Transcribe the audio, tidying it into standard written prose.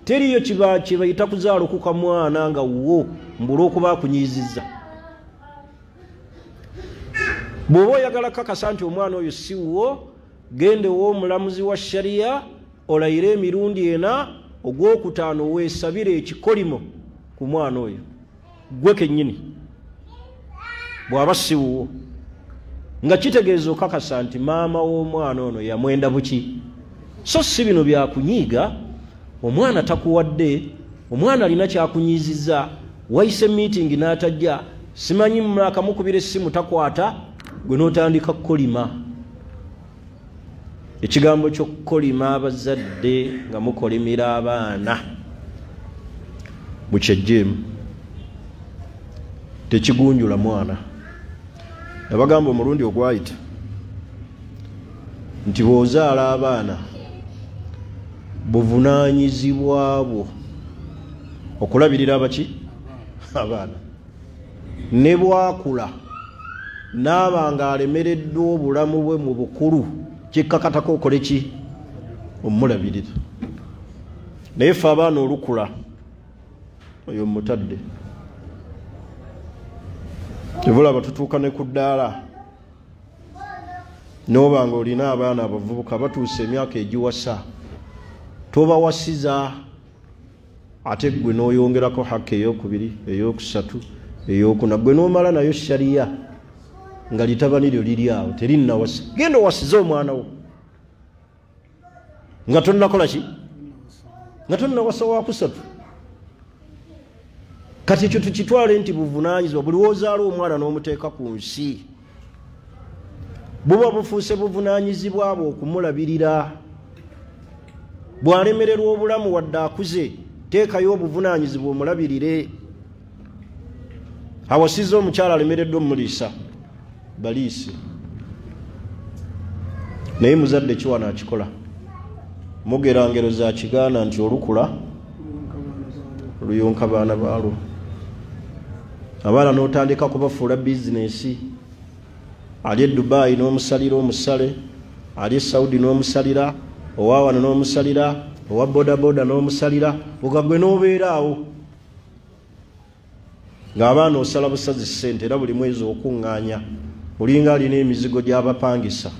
teriyo kibayita kuzaalokuka mwana nga wo mbula okuba akunyiizizza. Bw'oba oyagala kakasa nti omwana oyo si wo, gende w'omulamuzi wa shariya olayire emirundi ena, ogwokutaano weesabire ekikolimo ku mwana oyo gwe kennyini bw'aba si wuwo, nga kitegeeza okakasa nti maama w'omwana ono yamwenda buki. So si bino byakunyiiga, omwana takuwadde, omwana alina kyakunyiizizza, wayise meeting n'atajja, simanyi akamukubira essimu takwata, gwe n'otandika kukolima. Ekigambo ky'okukolima abazadde nga mukolimira abaana mukyejjeemu tekigunjula mwana. Nabagamba omulundi ogwayita nti bw'ozaala abaana buvunaanyizibwa bwo okulabirira abaki abaana, ne bwakula n'aba nga alemereddwa obulamu bwe mu bukulu kikkakatako okole ki omulabirira. Naye ffe abaana olukula oyo mutadde tebulaba tutuuka ne ku ddaala n'oba nga olina abaana abavubuka batuusa emyaka egiwasa, tobawasiza ate gwe n'oyongerako haki ey'okubiri, ey'okusatu, ey'okuna, gwe n'omala nayo shariya nga litabani lyo liri awo terinnawasa. Genda owasize omwana wo nga tonnakola ki, nga tonnawasa wakusatu. Kati ekyo tukitwale nti buvunaanyizibwa. Buli wozaala omwana n'omuteeka ku nsi buba bufuuse buvunaanyizibwa bwe okumulabirira. Bw'alemererwa obulamu wadde akuze, teekayo obuvunaanyizibwa omulabirire. Awasiza omukyala alemereddwa omuliisa, baliise. Naye muzadde kiwana akikola. Mugera ngero za kigaana nti olukula luyonka baana baalwo. Abaana n'otandika kubafuula bizinesi. Ali e Dubai n'omusalira omusale, ali e Saudi n'omusalira, owawana n'omusalira, owa bodaboda n'omusalira, ogagwe n'obeera awo ng'abaana osala busazi ssente era buli mwezi okuŋŋaanya, olinga alina emizigo gy'abapangisa.